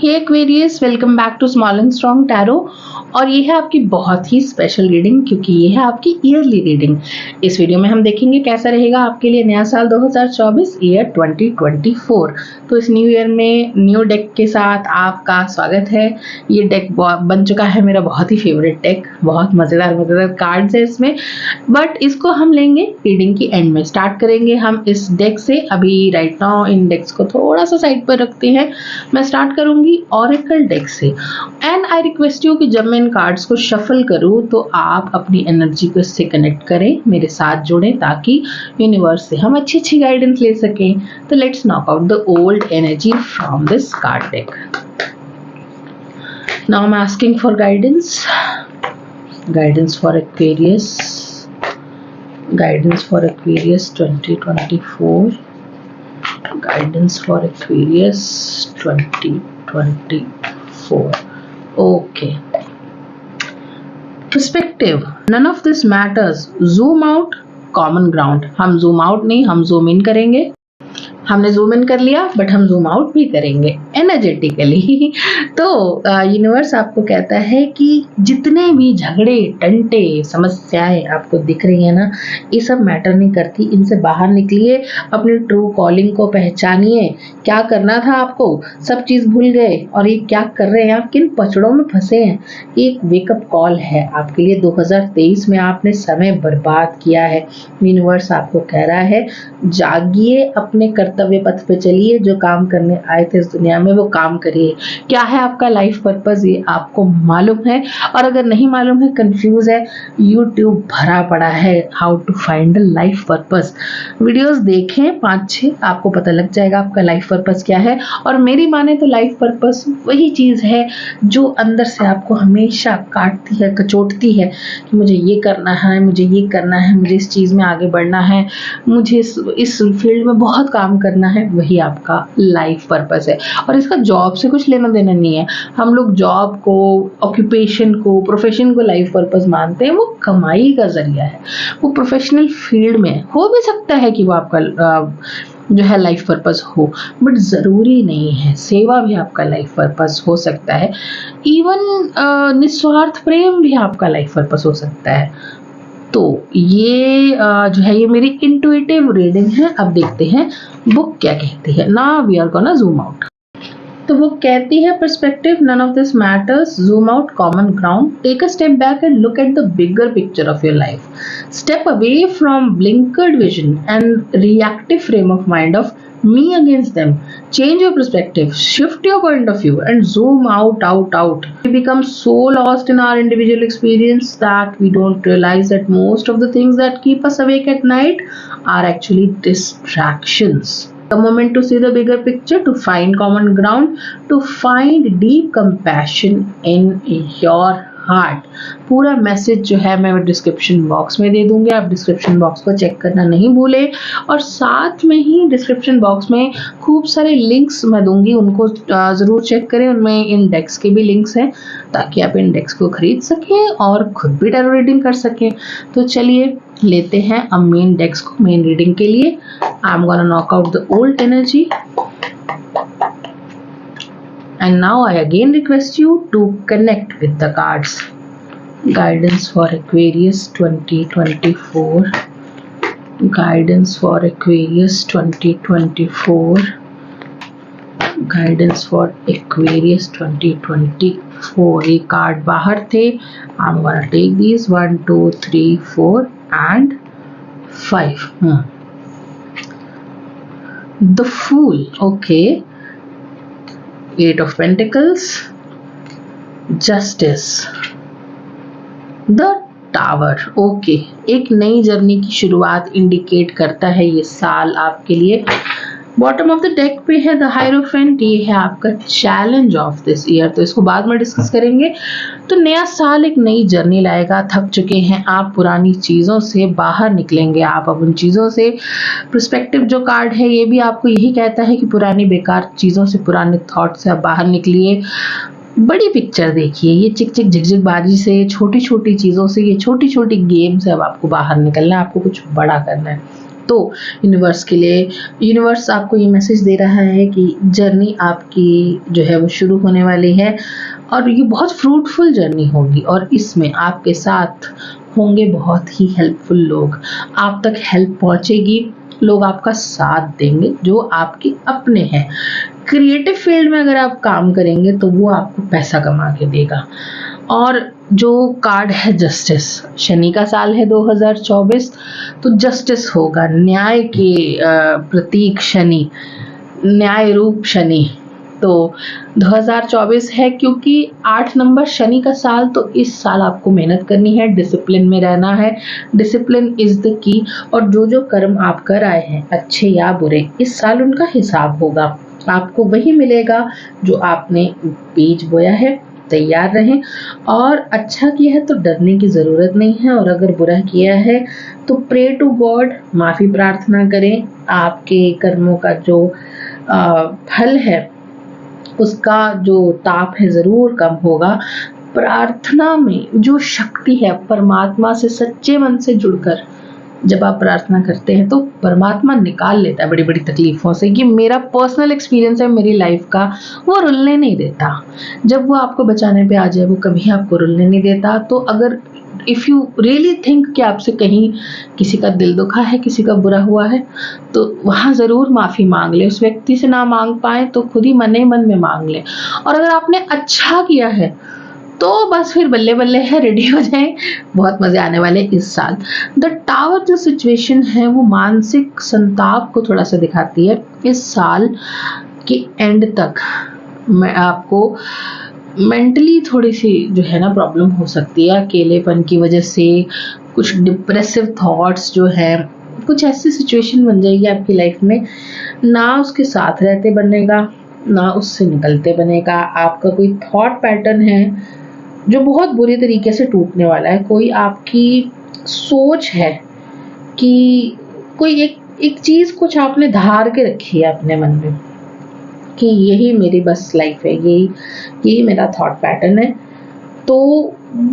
Hey Aquarius, welcome back to small and strong tarot. और ये है आपकी बहुत ही स्पेशल रीडिंग क्योंकि ये है आपकी ईयरली रीडिंग। इस वीडियो में हम देखेंगे कैसा रहेगा आपके लिए नया साल 2024 ईयर 2024। तो इस न्यू ईयर में न्यू डेक के साथ आपका स्वागत है। ये डेक बन चुका है मेरा बहुत ही फेवरेट डेक, बहुत मज़ेदार कार्ड्स है इसमें, बट इसको हम लेंगे रीडिंग की एंड में। स्टार्ट करेंगे हम इस डेक से। अभी राइट नाउ इन डेक्स को थोड़ा सा साइड पर रखते हैं। मैं स्टार्ट करूंगी ऑरेकल डेक से एंड आई रिक्वेस्ट यू कि जब मैं इन कार्ड्स को शफल करूं तो आप अपनी एनर्जी को इससे कनेक्ट करें, मेरे साथ जुड़ें ताकि यूनिवर्स से हम अच्छी गाइडेंस ले सकें। तो let's knock out the old energy from this card deck. Now I am asking for guidance for Aquarius, guidance for Aquarius 2024, guidance for Aquarius 2024. Okay, perspective, none of this matters, zoom out, common ground। हम zoom out नहीं, हम zoom in करेंगे। हमने zoom in कर लिया but हम zoom out भी करेंगे एनर्जेटिकली। तो यूनिवर्स आपको कहता है कि जितने भी झगड़े टंटे समस्याएं आपको दिख रही है ना, ये सब मैटर नहीं करती, इनसे बाहर निकलिए, अपनी ट्रू कॉलिंग को पहचानिए। क्या करना था आपको, सब चीज़ भूल गए और ये क्या कर रहे हैं आप, किन पचड़ों में फंसे हैं। एक वेकअप कॉल है आपके लिए। 2023 में आपने समय बर्बाद किया है। यूनिवर्स आपको कह रहा है जागिए, अपने कर्तव्य पथ पे चलिए, जो काम करने आए थे इस दुनिया में वो काम करिए। क्या है आपका लाइफ पर्पस ये आपको मालूम है, और अगर नहीं मालूम है, कंफ्यूज है, यूट्यूब भरा पड़ा है how to find a life purpose. Videos देखें 5-6, आपको पता लग जाएगा आपका लाइफ पर्पस क्या है। और मेरी माने तो लाइफ पर्पस वही चीज़ है जो अंदर से आपको हमेशा काटती है, कचोटती है कि मुझे ये करना है, मुझे ये करना है, मुझे इस चीज़ में आगे बढ़ना है, मुझे इस फील्ड में बहुत काम करना है। वही आपका लाइफ पर्पस है और इसका जॉब से कुछ लेना देना नहीं है। हम लोग जॉब को, ऑक्यूपेशन को, प्रोफेशन को लाइफ पर्पस मानते हैं। वो कमाई का जरिया है, वो प्रोफेशनल फील्ड में हो भी सकता है कि वो आपका जो है लाइफ पर्पस हो, बट ज़रूरी नहीं है। सेवा भी आपका लाइफ पर्पस हो सकता है। इवन निस्वार्थ प्रेम भी आपका लाइफ पर्पस हो सकता है। तो ये जो है ये मेरी इंट्यूटिव रीडिंग है। अब देखते हैं बुक क्या कहती है। Now we are gonna zoom out. तो वो कहती है perspective, none of this matters, zoom out, common ground, take a step back and look at the bigger picture of your life, step away from blinkered vision and reactive frame of mind of me against them, change your perspective, shift your point of view and zoom out. We become so lost in our individual experience that we don't realize that most of the things that keep us awake at night are actually distractions. The moment to see the bigger picture, to find common ground, to find deep compassion in your heart. पूरा message जो है मैं description box में दे दूंगी, आप description box को check करना नहीं भूलें। और साथ में ही डिस्क्रिप्शन बॉक्स में खूब सारे लिंक्स मैं दूंगी, उनको ज़रूर चेक करें। उनमें इंडेक्स के भी लिंक्स हैं ताकि आप इंडेक्स को खरीद सकें और खुद भी टैरो रीडिंग कर सकें। तो चलिए लेते हैं अब मेन डेक्स को मेन रीडिंग के लिए। I am gonna knock out the old energy and now I again request you to connect with the cards. Guidance for Aquarius 2024, guidance for Aquarius 2024, guidance for Aquarius 2024. ये card बाहर थे। I'm gonna take these 1, 2, 3, 4 and 5. The Fool. Okay. 8 of Pentacles, Justice, The Tower। Okay, एक नई journey की शुरुआत indicate करता है ये साल आपके लिए। बॉटम ऑफ द डेक पे है द हायरोफेंट। ये है आपका चैलेंज ऑफ दिस ईयर, तो इसको बाद में डिस्कस करेंगे। तो नया साल एक नई जर्नी लाएगा। थक चुके हैं आप पुरानी चीज़ों से, बाहर निकलेंगे आप अब उन चीज़ों से। पर्सपेक्टिव जो कार्ड है ये भी आपको यही कहता है कि पुरानी बेकार चीज़ों से, पुराने थॉट से आप बाहर निकलिए, बड़ी पिक्चर देखिए। ये चिक चिक झिकझिक बाजी से, छोटी छोटी चीज़ों से, ये छोटी छोटी गेम से अब आपको बाहर निकलना है, आपको कुछ बड़ा करना है। तो यूनिवर्स के लिए, यूनिवर्स आपको ये मैसेज दे रहा है कि जर्नी आपकी जो है वो शुरू होने वाली है और ये बहुत फ्रूटफुल जर्नी होगी और इसमें आपके साथ होंगे बहुत ही हेल्पफुल लोग, आप तक हेल्प पहुंचेगी, लोग आपका साथ देंगे जो आपके अपने हैं। क्रिएटिव फील्ड में अगर आप काम करेंगे तो वो आपको पैसा कमा के देगा। और जो कार्ड है जस्टिस, शनि का साल है 2024, तो जस्टिस होगा, न्याय के प्रतीक शनि, न्याय रूप शनि। तो 2024 है क्योंकि 8 नंबर शनि का साल, तो इस साल आपको मेहनत करनी है, डिसिप्लिन में रहना है, डिसिप्लिन इज द की। और जो जो कर्म आप कर आए हैं अच्छे या बुरे, इस साल उनका हिसाब होगा, आपको वही मिलेगा जो आपने बीज बोया है। तैयार रहें, और अच्छा किया है तो डरने की ज़रूरत नहीं है, और अगर बुरा किया है तो प्रे टू गॉड, माफ़ी प्रार्थना करें। आपके कर्मों का जो फल है उसका जो ताप है ज़रूर कम होगा। प्रार्थना में जो शक्ति है, परमात्मा से सच्चे मन से जुड़कर जब आप प्रार्थना करते हैं तो परमात्मा निकाल लेता है बड़ी बड़ी तकलीफ़ों से। ये मेरा पर्सनल एक्सपीरियंस है मेरी लाइफ का, वो रुलने नहीं देता। जब वो आपको बचाने पे आ जाए वो कभी आपको रुलने नहीं देता। तो अगर इफ़ यू रियली थिंक कि आपसे कहीं किसी का दिल दुखा है, किसी का बुरा हुआ है, तो वहाँ ज़रूर माफ़ी मांग ले। उस व्यक्ति से ना मांग पाए तो खुद ही मन ही मन में मांग ले। और अगर आपने अच्छा किया है तो बस फिर बल्ले बल्ले है, रेडी हो जाएं, बहुत मज़े आने वाले इस साल। द टावर जो सिचुएशन है वो मानसिक संताप को थोड़ा सा दिखाती है। इस साल के एंड तक मैं आपको मेंटली थोड़ी सी जो है ना प्रॉब्लम हो सकती है, अकेलेपन की वजह से, कुछ डिप्रेसिव थॉट्स जो है, कुछ ऐसी सिचुएशन बन जाएगी आपकी लाइफ में, ना उसके साथ रहते बनेगा ना उससे निकलते बनेगा। आपका कोई थॉट पैटर्न है जो बहुत बुरी तरीके से टूटने वाला है। कोई आपकी सोच है कि कोई एक चीज़ कुछ आपने धार के रखी है अपने मन में कि यही मेरी बस लाइफ है, यही मेरा थॉट पैटर्न है, तो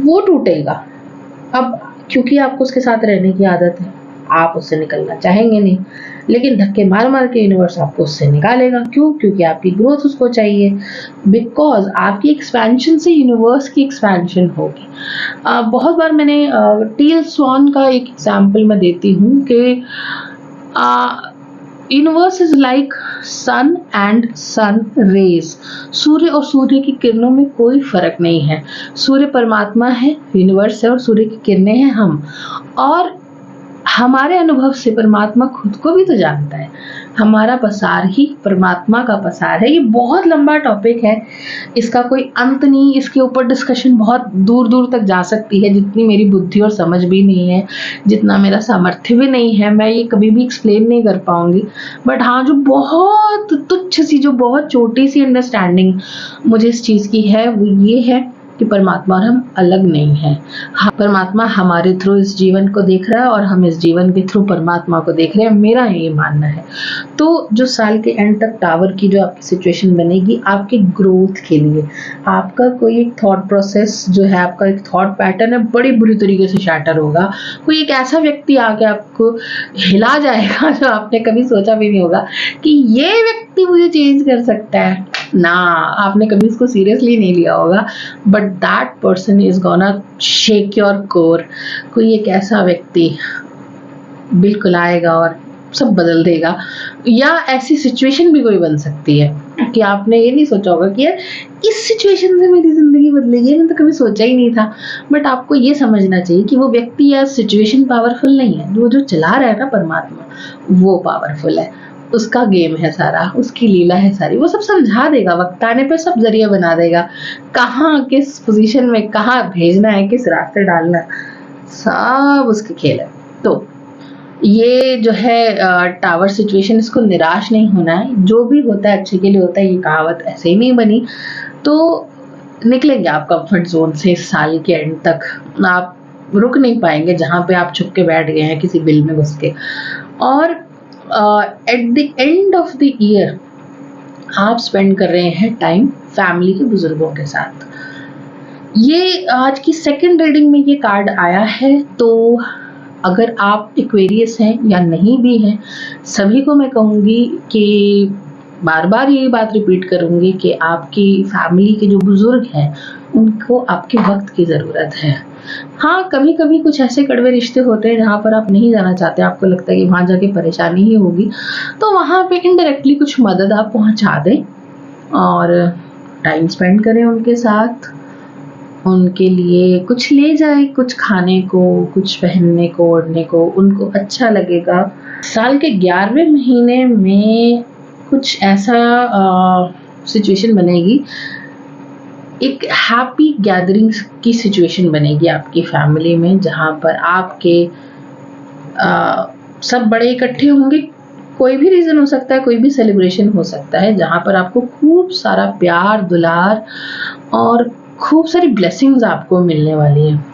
वो टूटेगा। अब क्योंकि आपको उसके साथ रहने की आदत है, आप उससे निकलना चाहेंगे नहीं, लेकिन धक्के मार मार के यूनिवर्स आपको उससे निकालेगा। क्यों? क्योंकि आपकी ग्रोथ उसको चाहिए, बिकॉज आपकी एक्सपेंशन से यूनिवर्स की एक्सपेंशन होगी। बहुत बार मैंने टील स्वान का एक एग्जाम्पल मैं देती हूँ कि universe is like sun and sun rays. सूर्य और सूर्य की किरणों में कोई फर्क नहीं है। सूर्य परमात्मा है, यूनिवर्स है, और सूर्य की किरणें हैं हम। और हमारे अनुभव से परमात्मा खुद को भी तो जानता है। हमारा पसार ही परमात्मा का पसार है। ये बहुत लंबा टॉपिक है, इसका कोई अंत नहीं, इसके ऊपर डिस्कशन बहुत दूर दूर तक जा सकती है, जितनी मेरी बुद्धि और समझ भी नहीं है, जितना मेरा सामर्थ्य भी नहीं है, मैं ये कभी भी एक्सप्लेन नहीं कर पाऊंगी। बट हाँ, जो बहुत तुच्छ सी, जो बहुत छोटी सी अंडरस्टैंडिंग मुझे इस चीज़ की है वो ये है कि परमात्मा और हम अलग नहीं हैं। परमात्मा हमारे थ्रू इस जीवन को देख रहा है और हम इस जीवन के थ्रू परमात्मा को देख रहे हैं, मेरा ये मानना है। तो जो साल के एंड तक टावर की जो आपकी सिचुएशन बनेगी आपके ग्रोथ के लिए, आपका कोई एक थॉट प्रोसेस जो है, आपका एक थॉट पैटर्न है, बड़ी बुरी तरीके से शैटर होगा। कोई एक ऐसा व्यक्ति आके आपको हिला जाएगा जो आपने कभी सोचा भी नहीं होगा कि ये व्यक्ति मुझे चेंज कर सकता है ना, आपने कभी इसको सीरियसली नहीं लिया होगा, but that person is gonna shake your core. कोई एक ऐसा व्यक्ति बिल्कुल आएगा और सब बदल देगा। या ऐसी सिचुएशन भी कोई बन सकती है कि आपने ये नहीं सोचा होगा कि यार इस सिचुएशन से मेरी जिंदगी बदलेगी, मैंने तो कभी सोचा ही नहीं था। बट आपको ये समझना चाहिए कि वो व्यक्ति या सिचुएशन पावरफुल नहीं है, वो जो चला रहा है ना परमात्मा, वो पावरफुल है। उसका गेम है सारा, उसकी लीला है सारी, वो सब समझा देगा, वक्त आने पे सब जरिया बना देगा, कहाँ किस पोजीशन में कहाँ भेजना है, किस रास्ते डालना है, सब उसके खेल है। तो ये जो है टावर सिचुएशन, इसको निराश नहीं होना है, जो भी होता है अच्छे के लिए होता है, ये कहावत ऐसे ही नहीं बनी। तो निकलेंगे आप कंफर्ट जोन से इस साल के एंड तक, आप रुक नहीं पाएंगे जहाँ पे आप छुप के बैठ गए हैं किसी बिल में घुस के। और at the end of the year आप स्पेंड कर रहे हैं टाइम फैमिली के बुजुर्गों के साथ। ये आज की सेकंड रीडिंग में ये कार्ड आया है, तो अगर आप एक्वेरियस हैं या नहीं भी हैं, सभी को मैं कहूँगी कि बार बार यही बात रिपीट करूँगी कि आपकी फैमिली के जो बुज़ुर्ग हैं उनको आपके वक्त की ज़रूरत है। हाँ, कभी कभी कुछ ऐसे कड़वे रिश्ते होते हैं जहाँ पर आप नहीं जाना चाहते, आपको लगता है कि वहाँ जाके परेशानी ही होगी, तो वहाँ पे इनडायरेक्टली कुछ मदद आप पहुँचा दें और टाइम स्पेंड करें उनके साथ, उनके लिए कुछ ले जाए, कुछ खाने को, कुछ पहनने को, ओढ़ने को, उनको अच्छा लगेगा। साल के 11वें महीने में कुछ ऐसा सिचुएशन बनेगी, एक हैप्पी गैदरिंग्स की सिचुएशन बनेगी आपकी फैमिली में, जहाँ पर आपके सब बड़े इकट्ठे होंगे। कोई भी रीज़न हो सकता है, कोई भी सेलिब्रेशन हो सकता है, जहाँ पर आपको खूब सारा प्यार, दुलार और खूब सारी ब्लेसिंग्स आपको मिलने वाली हैं।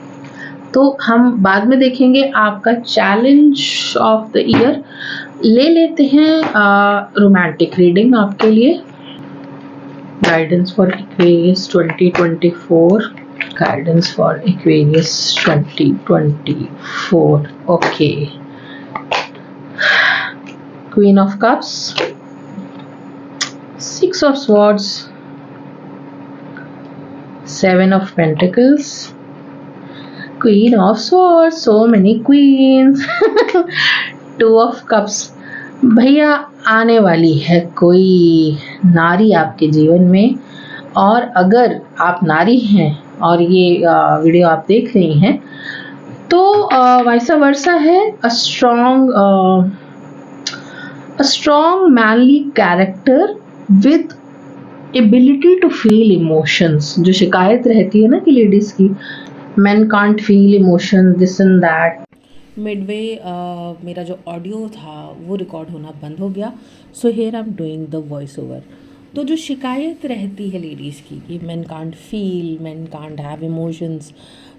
तो हम बाद में देखेंगे। आपका चैलेंज ऑफ द ईयर ले लेते हैं रोमांटिक रीडिंग आपके लिए। Guidance for Aquarius 2024, guidance for Aquarius 2024। Okay, queen of cups, 6 of swords, 7 of Pentacles, Queen of Swords, so many queens, 2 of Cups। भैया आने वाली है कोई नारी आपके जीवन में, और अगर आप नारी हैं और ये वीडियो आप देख रही हैं तो वैसा वर्षा है, a strong manly character with ability to feel emotions. जो शिकायत रहती है ना कि लेडीज की, man can't feel emotion, this and that. Midway मेरा जो ऑडियो था वो रिकॉर्ड होना बंद हो गया, so here I am doing the voice over. तो जो शिकायत रहती है लेडीज़ की कि man can't feel, man can't have emotions,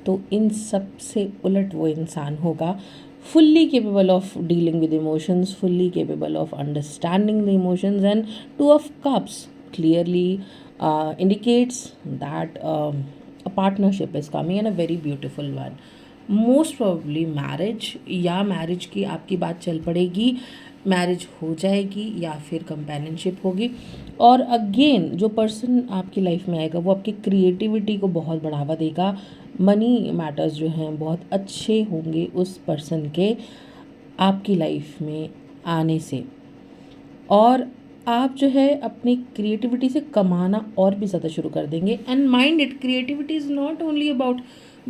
तो इन सब से उलट वो इंसान होगा fully capable of dealing with emotions, fully capable of understanding the emotions. And 2 of cups clearly indicates that a partnership is coming, and a very beautiful one. Most probably marriage, या marriage की आपकी बात चल पड़ेगी, marriage हो जाएगी, या फिर कंपेनियनशिप होगी। और अगेन जो पर्सन आपकी लाइफ में आएगा वो आपकी क्रिएटिविटी को बहुत बढ़ावा देगा। मनी मैटर्स जो हैं बहुत अच्छे होंगे उस पर्सन के आपकी लाइफ में आने से, और आप जो है अपनी क्रिएटिविटी से कमाना और भी ज़्यादा शुरू कर देंगे। And mind it, creativity is not only about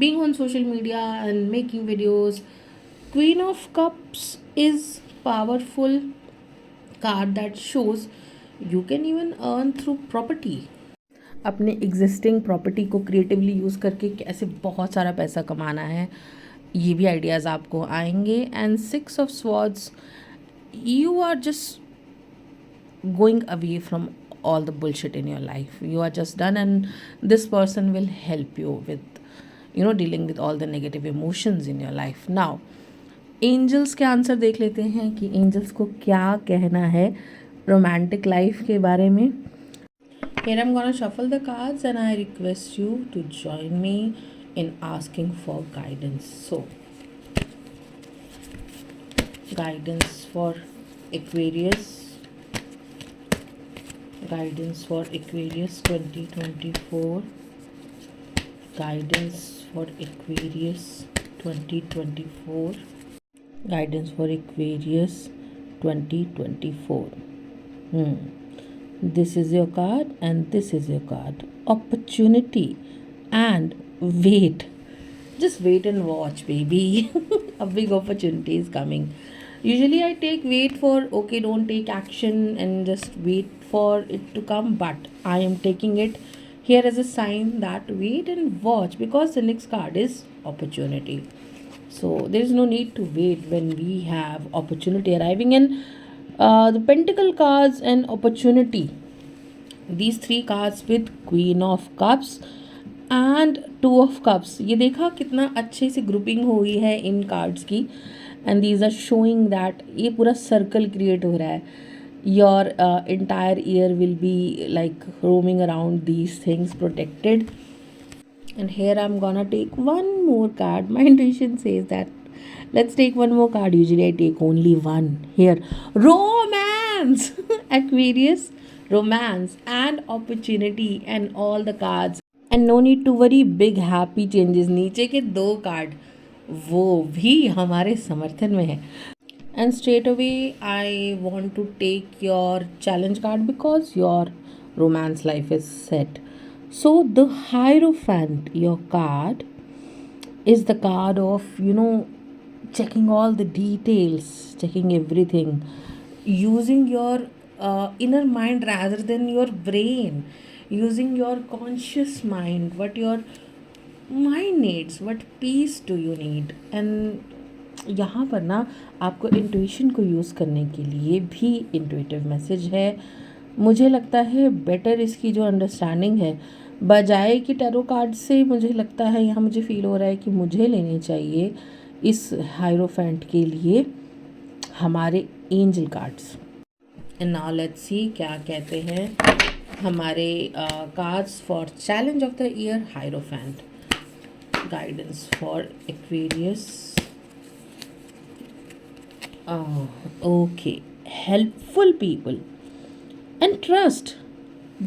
being on social media and making videos. Queen of Cups is powerful card that shows you can even earn through property. अपने एग्जिस्टिंग प्रॉपर्टी को creatively use करके कैसे बहुत सारा पैसा कमाना है, ये भी आइडियाज़ आपको आएंगे। And 6 of Swords, you are just going away from all the bullshit in your life. You are just done, and this person will help you with dealing with all the negative emotions in your life. Now angels के answer देख लेते हैं कि angels को क्या कहना है romantic life के बारे में। Here I'm gonna shuffle the cards and I request you to join me in asking for guidance. So guidance for Aquarius, guidance for Aquarius 2024, guidance for Aquarius 2024, guidance for Aquarius 2024. This is your card and this is your card. Opportunity and wait. Just wait and watch, baby. A big opportunity is coming. Usually I take wait for, okay, don't take action and just wait for it to come, but I am taking it here as a sign that wait and watch, because the next card is opportunity. So there is no need to wait when we have opportunity arriving in. The Pentacle cards and opportunity, these 3 cards with Queen of Cups and 2 of Cups, ये देखा कितना अच्छे से grouping हुई है इन cards की। And these are showing that ये पूरा सर्कल क्रिएट हो रहा है। Your entire year will be like roaming around these things protected. And here I'm gonna take one more card. My intuition says that Let's take one more card. Usually I take only one. Here, romance. Aquarius, romance and opportunity and all the cards. And no need to worry, big happy changes. नीचे के 2 card वो भी हमारे समर्थन में है. And straight away, I want to take your challenge card because your romance life is set. So, the Hierophant, your card, is the card of, checking all the details, checking everything, using your inner mind rather than your brain, using your conscious mind, what your mind needs, what peace do you need. And यहाँ पर ना आपको intuition को use करने के लिए भी intuitive message है. मुझे लगता है बेटर इसकी जो अंडरस्टैंडिंग है बजाय कि टैरो कार्ड से, मुझे लगता है यहाँ मुझे फील हो रहा है कि मुझे लेने चाहिए इस हायरोफेंट के लिए हमारे angel cards. And now let's see क्या कहते हैं हमारे cards for challenge of the year hierophant. Guidance for Aquarius. Okay, helpful people and trust.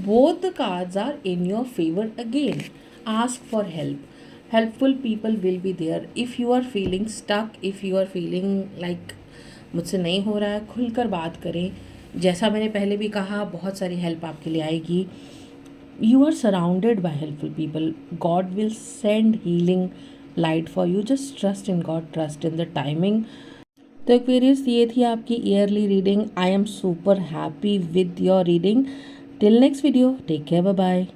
Both the cards are in your favor again. Ask for help. Helpful people will be there. If you are feeling stuck, if you are feeling like मुझसे नहीं हो रहा है, खुलकर बात करें. जैसा मैंने पहले भी कहा, बहुत सारी हेल्प आपके लिए आएगी. You are surrounded by helpful people. God will send healing light for you. Just trust in God, trust in the timing. तो एक्वेरियस, ये थी आपकी yearly reading. I am super happy with your reading. Till next video, take care, bye bye.